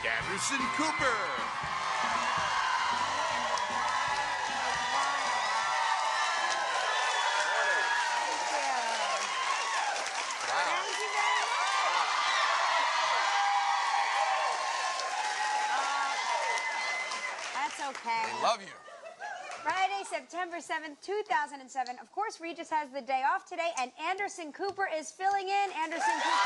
Anderson Cooper. Okay. They love you. Friday, September 7th, 2007. Of course, Regis has the day off today, and Anderson Cooper is filling in. Anderson Cooper.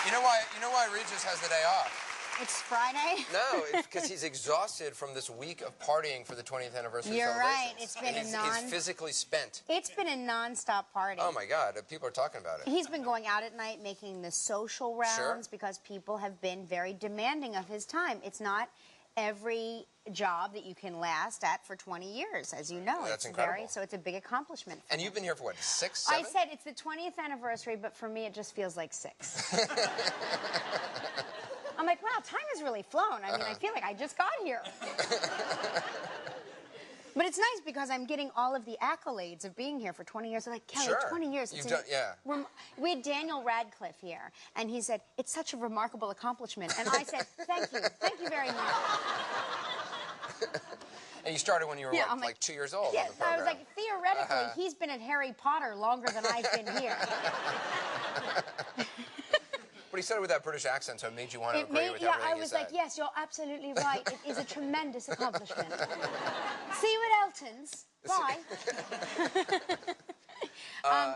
You know why Regis has the day off? It's Friday? No, it's because he's exhausted from this week of partying for the 20th anniversary You're celebration. right. It's been he's physically spent. It's been a non-stop party. Oh, my God. People are talking about it. He's been going out at night making the social rounds because people have been very demanding of his time. It's not every job that you can last at for 20 years, as you know. That's incredible. So it's a big accomplishment. And you've been here for, what, 6, 7? I said it's the 20th anniversary, but for me it just feels like 6. I'm like, wow, time has really flown. I mean, I feel like I just got here. But it's nice because I'm getting all of the accolades of being here for 20 years. They're like, Kelly, 20 years. You've done, yeah. We had Daniel Radcliffe here, and he said, it's such a remarkable accomplishment. And I said, thank you very much. And you started when you were, like 2 years old on the program. I was like, theoretically, he's been at Harry Potter longer than I've been here. But he said it with that British accent, so it made you want to agree with everything I was like, yes, you're absolutely right. It is a tremendous accomplishment. See you at Elton's. Bye.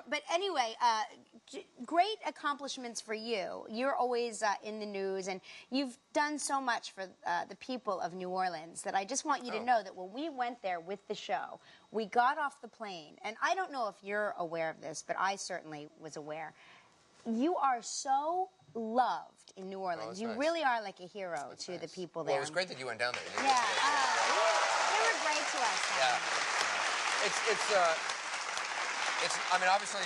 But anyway, great accomplishments for you. You're always in the news, and you've done so much for the people of New Orleans that I just want you to know that when we went there with the show, we got off the plane, and I don't know if you're aware of this, but I certainly was aware. You are so loved in New Orleans. You really are like a hero to the people there. Well, it was great that you went down there. Yeah, they were great to us. I mean, obviously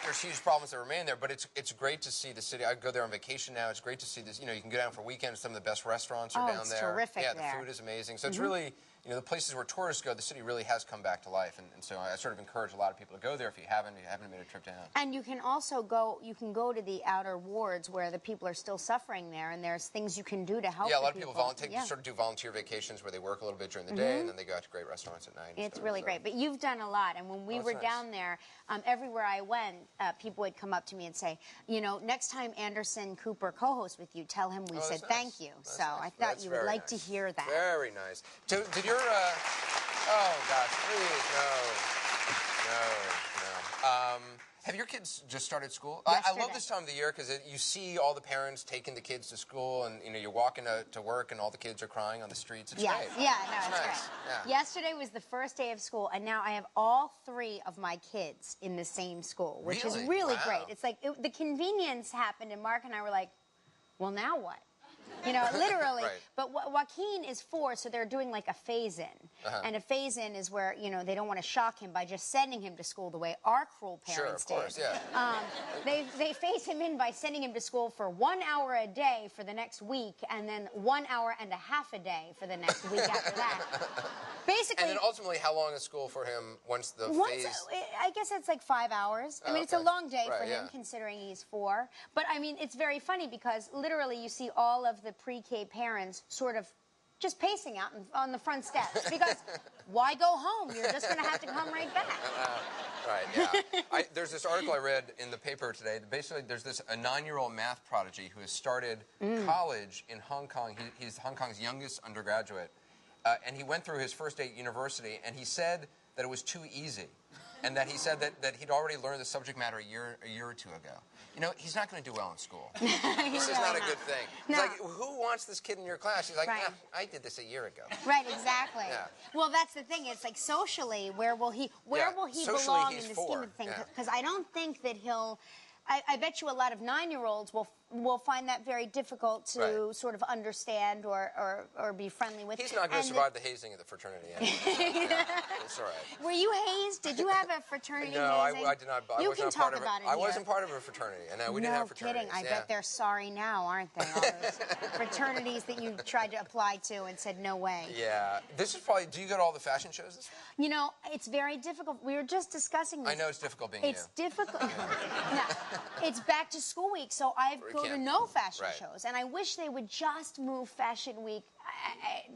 there's huge problems that remain there, but it's great to see the city. I go there on vacation now. It's great to see this. You know, you can go down for weekends. Some of the best restaurants are down there. Terrific there. Yeah, the food is amazing. So it's really, you know, the places where tourists go, the city really has come back to life. And so I sort of encourage a lot of people to go there if you haven't made a trip down. And you can also go to the outer wards where the people are still suffering there, and there's things you can do to help. Yeah, a lot of people sort of do volunteer vacations where they work a little bit during the day, and then they go out to great restaurants at night. It's really great. But you've done a lot, and when we were down there, everywhere I went, people would come up to me and say, you know, next time Anderson Cooper co-hosts with you, tell him we said thank you. So I thought you would like to hear that. Very nice. Did your, oh gosh, please, no. Have your kids just started school? I love this time of the year because you see all the parents taking the kids to school, and you know you're walking to work, and all the kids are crying on the streets. It's great. Yeah, no, it's nice. great. Yeah. Yesterday was the first day of school, and now I have all 3 of my kids in the same school, which is really great. It's like the convenience happened, and Mark and I were like, well, now what? You know, literally. But Joaquin is 4, so they're doing like a phase-in. And a phase-in is where, you know, they don't want to shock him by just sending him to school the way our cruel parents did. Sure, of course, yeah. They phase him in by sending him to school for 1 hour a day for the next week, and then 1 hour and a half a day for the next week after that. Basically. And then ultimately, how long is school for him once the phase? I guess it's like 5 hours. I mean, it's a long day for him, considering he's 4. But I mean, it's very funny because literally you see all of the pre-K parents sort of just pacing out on the front steps because why go home? You're just going to have to come right back. There's this article I read in the paper today. Basically, there's a 9-year-old math prodigy who has started college in Hong Kong. He's Hong Kong's youngest undergraduate. And he went through his first day at university, and he said that it was too easy. And that he said that he'd already learned the subject matter a year or 2 ago. You know, he's not going to do well in school. This is not a good thing. It's like, who wants this kid in your class? He's like, I did this a year ago. Right, exactly. Well, that's the thing. It's like socially, where will he belong in the scheme of things? Because I don't think that he'll... I bet you a lot of 9-year-olds will find that very difficult to sort of understand or be friendly with. He's not going to survive the hazing of the fraternity anyway. It's all right. Were you hazed? Did you have a fraternity hazing? I did not. You can talk about it. I wasn't part of a fraternity, and we didn't have fraternities. No kidding. I bet they're sorry now, aren't they? All those fraternities that you tried to apply to and said no way. Yeah. This is probably. Do you go to all the fashion shows this week? You know, it's very difficult. We were just discussing this. I know it's difficult being you. It's difficult. No, it's back to school week, so I've go to can't. no fashion Right. shows. And I wish they would just move Fashion Week.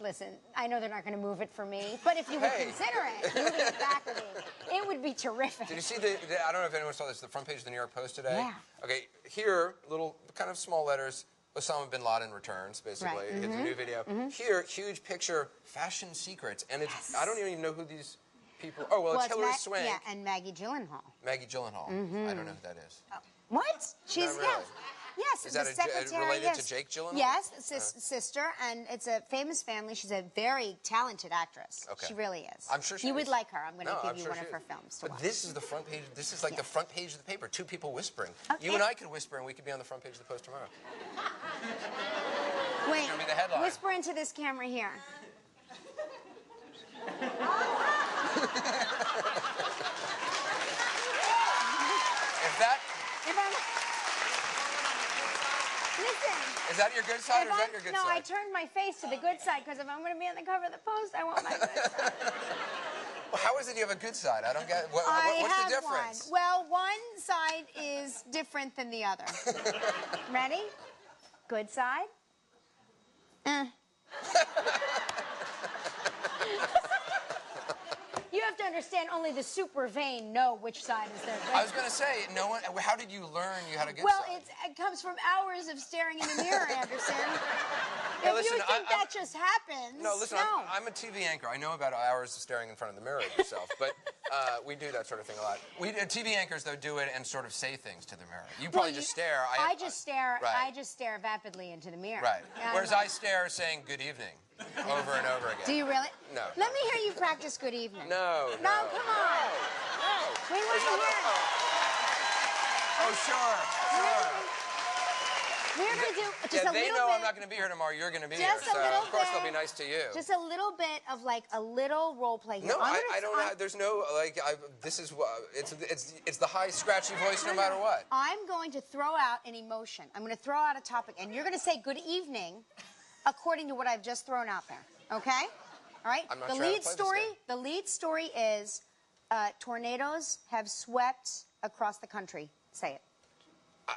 Listen, I know they're not going to move it for me, but if you would consider it, moving it back a week, it would be terrific. Did you see I don't know if anyone saw this, the front page of the New York Post today? Yeah. Okay, here, little kind of small letters, Osama bin Laden returns, basically. Right. It's a new video. Here, huge picture, fashion secrets. And it's, I don't even know who these people are. Oh, well, it's Hilary Swank. Yeah, and Maggie Gyllenhaal. Maggie Gyllenhaal. I don't know who that is. Oh. What? She's, Not really. Yes, Is that the secretary. related to Jake Gyllenhaal? Yes, sister, and it's a famous family. She's a very talented actress. Okay. She really is. I'm sure she You is. would like her. I'm going to give I'm you sure one she of her is. films to But watch. this is the front page. This is like the front page of the paper. Two people whispering. Okay. You and I could whisper, and we could be on the front page of the Post tomorrow. Wait, gonna be the headline. whisper into this camera here. If I'm... Listen. Is that your good side or is that your good no, side? I turned my face to the good side because if I'm going to be on the cover of the Post, I want my good side. Well, how is it you have a good side? I don't get what's I the have difference? one. Well, one side is different than the other. Ready? Good side. You have to understand only the super vain know which side is their good. I was going to say, no one. How did you learn you had a good Well, side? it comes from hours of staring in the mirror, Anderson. Hey, if listen, you think that just happens, No, listen, I'm a TV anchor. I know about hours of staring in front of the mirror of yourself, but we do that sort of thing a lot. TV anchors, though, do it and sort of say things to the mirror. You probably just stare. I just stare. Right. I just stare vapidly into the mirror. Right. Whereas I stare saying good evening over and over again. Do you really? No. Let me hear you practice good evening. No. No, come on. No. We want to hear it. Oh, sure. We're going to do just a little bit. They know I'm not going to be here tomorrow. You're going to be here. Just a So, little of course, bit. they'll be nice to you. Just a little bit of like a little role play here. No, I don't have, there's no, like, this is, it's the high, scratchy voice no matter what. I'm going to throw out an emotion. I'm going to throw out a topic, and you're going to say good evening according to what I've just thrown out there. Okay? All right? I'm not sure how to play this game. The lead story is tornadoes have swept across the country. Say it.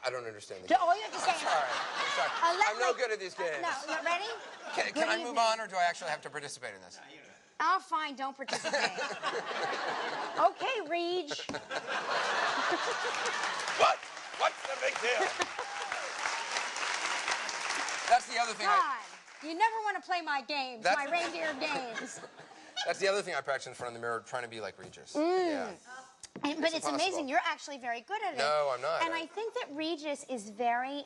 I don't understand the game. All you have to say is... I'm sorry. I'm no good at these games. No, ready? Can I move on, or do I actually have to participate in this? Oh, fine, don't participate. Okay, Reg. What? What's the big deal? That's the other thing. God, you never want to play my games, my reindeer games. That's the other thing I practice in front of the mirror, trying to be like Regis. Yeah. But it's amazing. You're actually very good at it. No, I'm not. And I think that Regis is very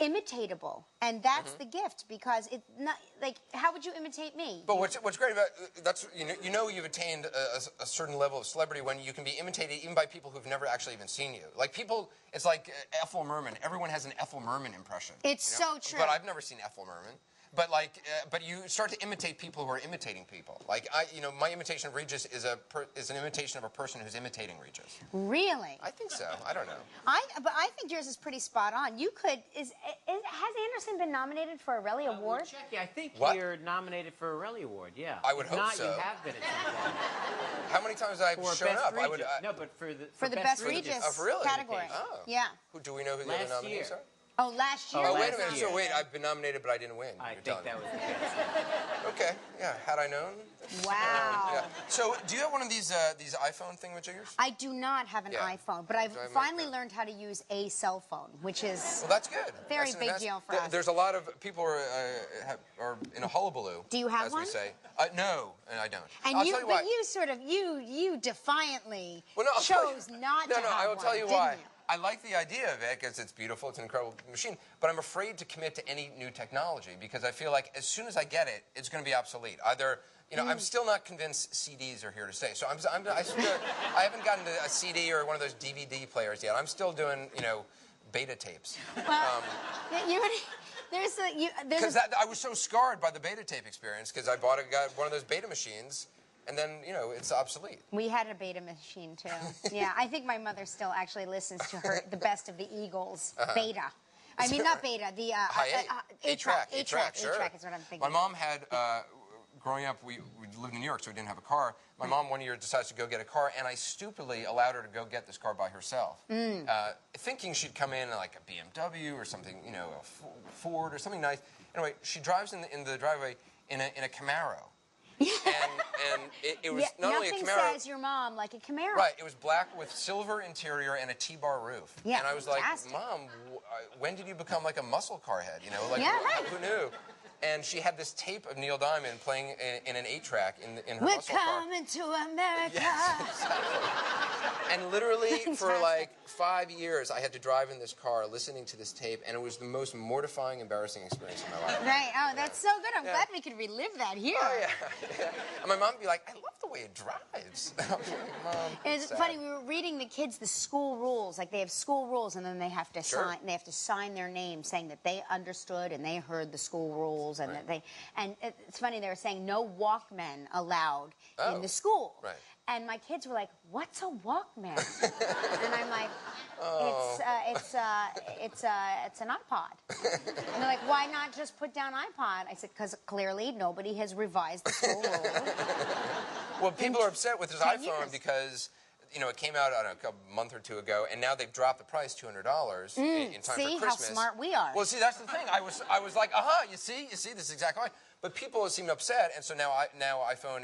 imitatable, and that's the gift, because it's not like, how would you imitate me? But what's great about that's you know you've attained a certain level of celebrity when you can be imitated even by people who've never actually even seen you. Like people, it's like Ethel Merman. Everyone has an Ethel Merman impression. It's so true. But I've never seen Ethel Merman. But like, but you start to imitate people who are imitating people. Like my imitation of Regis is an imitation of a person who's imitating Regis. Really? I think so. I don't know. But I think yours is pretty spot on. You could has Anderson been nominated for a Relly Award? I think What? you're nominated for a Relly Award. Yeah. I would If hope not, so. You have been at some point. How many times have I For shown best up? Regis. No, but for the best Regis really? category. Oh. Yeah. Do we know who the other Last nominees year. are? Oh, last year. Oh, last wait a minute. year. So wait, I've been nominated, but I didn't win. I You're think telling that me. was the case. Okay. Yeah. Had I known. Wow. Yeah. So, do you have one of these iPhone thingamajiggers? I do not have an iPhone, but I've So I might finally go. learned how to use a cell phone, which is Well, that's good. Very big deal for us. There's a lot of people are in a hullabaloo. Do you have as one? we say. No, and I don't. And I'll you, tell you but why. you sort of you defiantly Well, no, I'll tell you- chose not to No, have I will one, tell you didn't why. you? I like the idea of it because it's beautiful. It's an incredible machine. But I'm afraid to commit to any new technology because I feel like as soon as I get it, it's going to be obsolete. Either, I'm still not convinced CDs are here to stay. So I haven't gotten to a CD or one of those DVD players yet. I'm still doing, beta tapes. Well, Because I was so scarred by the beta tape experience because I got one of those beta machines. And then, it's obsolete. We had a beta machine, too. Yeah, I think my mother still actually listens to the Best of the Eagles beta. I mean, not beta, the... High 8. 8-track. 8-track, Sure. 8-track is what I'm thinking. My mom had growing up, we lived in New York, so we didn't have a car. My mom one year decides to go get a car, and I stupidly allowed her to go get this car by herself, thinking she'd come in like a BMW or something, you know, a Ford or something nice. Anyway, she drives in the driveway in a Camaro. and it was not only a Camaro. Nothing says your mom like a Camaro. Right, it was black with silver interior and a T-bar roof. Yeah, and I was fantastic. like, Mom, when did you become like a muscle car head? You know, like Yeah, right. who knew? And she had this tape of Neil Diamond playing in an 8-track in her We're muscle car. coming to America. Yes, exactly. And literally for like 5 years, I had to drive in this car listening to this tape, and it was the most mortifying, embarrassing experience of my life. Right. Oh, that's so good. I'm glad we could relive that here. Oh, yeah. And my mom would be like, I love the way it drives. I was like, Mom, It's sad. funny. We were reading the kids the school rules. Like they have school rules, and then they have to Sure. sign. They have to sign their name, saying that they understood and they heard the school rules, and that they. And it's funny. They were saying no Walkmen allowed in the school. Right. And my kids were like, "What's a Walkman?" And I'm like, "It's an iPod." And they're like, "Why not just put down iPod?" I said, "Because clearly nobody has revised the school rules." Well, people are upset with this 10 iPhone years. because, you know, it came out, I don't know, a month or two ago, and now they've dropped the price $200 in time See for how Christmas. smart we are. Well, see, that's the thing. I was like, you see, this is exactly right. But people seem upset, and so now iPhone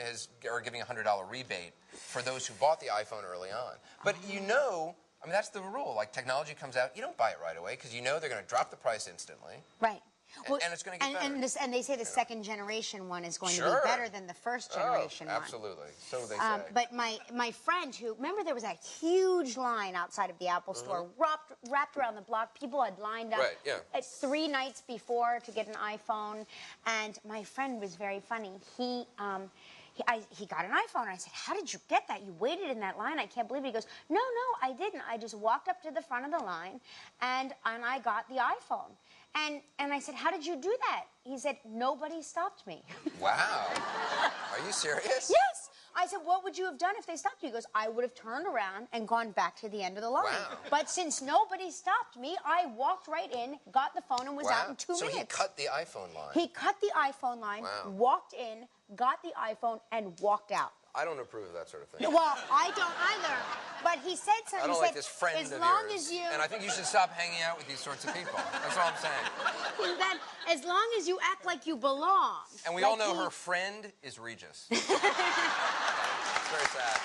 are giving a $100 rebate for those who bought the iPhone early on. But you know, I mean, that's the rule. Like, technology comes out, you don't buy it right away because you know they're going to drop the price instantly. Right. Well, and it's going to get better. And they say the second generation one is going to Sure. be better than the first generation one. Absolutely. So they say. But my friend who, remember there was a huge line outside of the Apple store, wrapped around the block. People had lined up Right, yeah. 3 nights before to get an iPhone. And my friend was very funny. He got an iPhone. I said, "How did you get that? You waited in that line. I can't believe it." He goes, No, I didn't. I just walked up to the front of the line, and I got the iPhone. And I said, "How did you do that?" He said, "Nobody stopped me." Wow. Are you serious? Yes. I said, "What would you have done if they stopped you?" He goes, "I would have turned around and gone back to the end of the line. Wow. But since nobody stopped me, I walked right in, got the phone, and was out in 2 minutes." So he cut the iPhone line. He cut the iPhone line, Wow. walked in, got the iPhone, and walked out. I don't approve of that sort of thing. Well, I don't either. But he said something. I don't He like said, this friend as of long yours. as you, And I think you should stop hanging out with these sorts of people. That's all I'm saying. that as long as you act like you belong. And we like all know he- her friend is Regis. It's very sad.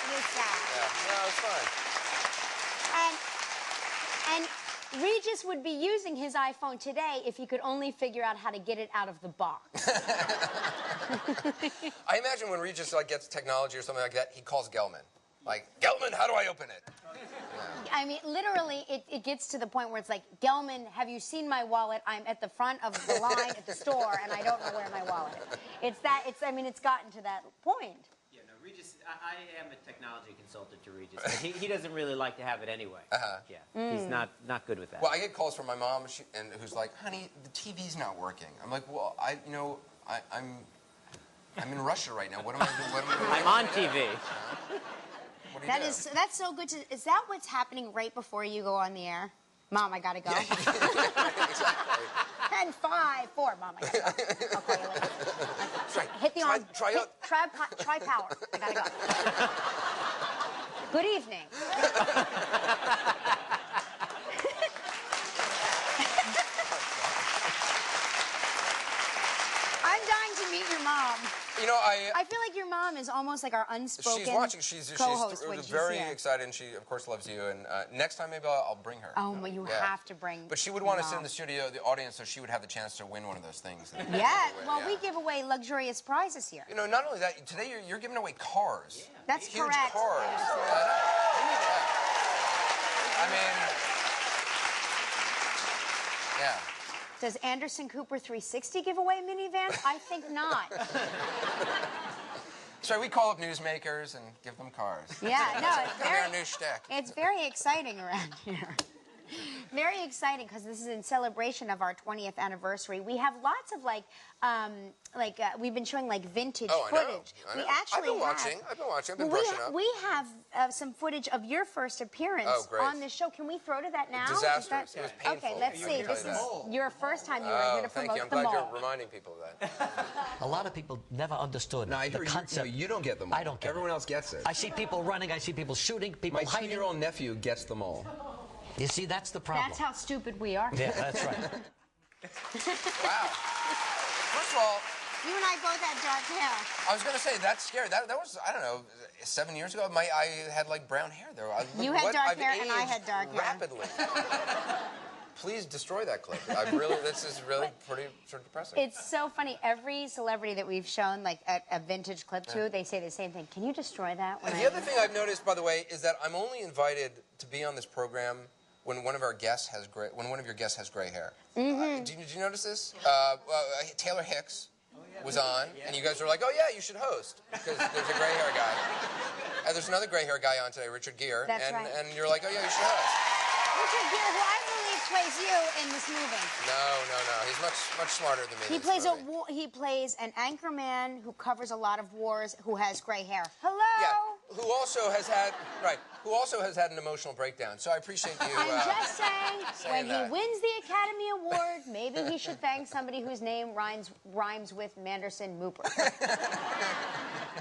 It is sad. Yeah. No, it's fine. And Regis would be using his iPhone today if he could only figure out how to get it out of the box. I imagine when Regis gets technology or something like that, he calls Gelman. Like, Gelman, how do I open it? I mean, literally, it gets to the point where it's like, "Gelman, have you seen my wallet? I'm at the front of the line at the store, and I don't know where my wallet is." It's gotten to that point. Yeah, no, Regis, I am a technology consultant to Regis. But he doesn't really like to have it anyway. Yeah, he's not good with that. Well, I get calls from my mom, who's like, "Honey, the TV's not working." I'm like, "Well, I'm in Russia right now. What am I doing? I'm on TV. What do you do?" That's so good. Is that what's happening right before you go on the air? Mom, I gotta go. Exactly. 10, 5, 4. Mom, I gotta go. I'll call you later. Right. Hit the on. Try power. I gotta go. Good evening. I'm dying to meet your mom. You know, I feel like your mom is almost like our unspoken she's watching. She's co-host when she's very here. excited, and she, of course, loves you. And next time, maybe I'll bring her. Oh, well, you have to bring. But she would want to Mom. sit in the studio, the audience, so she would have the chance to win one of those things. Yeah. Well, we give away luxurious prizes here. You know, not only that, today you're giving away cars. Yeah. That's Huge correct. cars. I mean, yeah. Does Anderson Cooper 360 give away minivans? I think not. So we call up newsmakers and give them cars. Yeah, no, It's our new shtick. it's very exciting around here. Very exciting because this is in celebration of our 20th anniversary. We have lots of we've been showing like vintage footage. I know. We actually I've been watching. I've been well, brushing up. We have some footage of your first appearance on this show. Can we throw to that now? Disastrous. It was painful. Okay, let's see. This is your first time you were here to promote thank you. I'm glad you're reminding people of that. A lot of people never understood the concept. No, you don't get them all. I don't get Everyone else gets it. I see people running. I see people shooting. People hiding. My 2-year-old nephew gets them all. You see, that's the problem. That's how stupid we are. Yeah, that's right. Wow. First of all, you and I both had dark hair. I was going to say, that's scary. That was, I don't know, 7 years ago. I had like brown hair there. You had dark hair and I had dark hair. Rapidly. Please destroy that clip. This is really pretty sort of depressing. It's so funny. Every celebrity that we've shown like a vintage clip to, they say the same thing. Can you destroy that? The other thing I've noticed, by the way, is that I'm only invited to be on this program when one of our guests has when one of your guests has gray hair. Did you notice this? Taylor Hicks was on, and you guys were like, "Oh yeah, you should host," because there's a gray hair guy. And there's another gray hair guy on today, Richard Gere, and you're like, "Oh yeah, you should host." Richard Gere, who I believe plays you in this movie. No. He's much smarter than me. He plays an anchor man who covers a lot of wars, who has gray hair. Hello. Yeah. Who also has had an emotional breakdown. So I appreciate you. I'm just saying, when that. he wins the Academy Award, maybe he should thank somebody whose name rhymes with Manderson Mooper.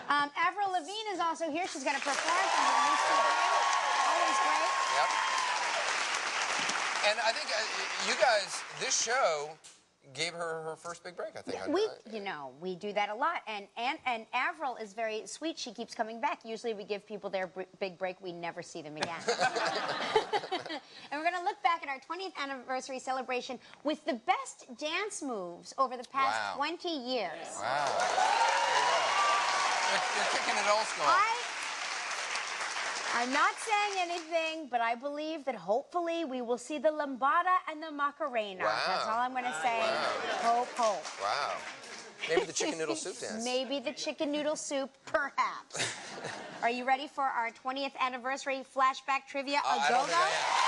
Avril Lavigne is also here. She's going to perform from her new CD. Always great. Yep. And I think you guys, this show gave her first big break, I think. We do that a lot. And Avril is very sweet. She keeps coming back. Usually we give people their big break. We never see them again. And we're going to look back at our 20th anniversary celebration with the best dance moves over the past 20 years. Wow. You're kicking it old school. I'm not saying anything, but I believe that hopefully we will see the lambada and the macarena. Wow. That's all I'm going to say. Wow. Hope. Wow. Maybe the chicken noodle soup dance. Maybe the chicken noodle soup, perhaps. Are you ready for our 20th anniversary flashback trivia? I don't think I am.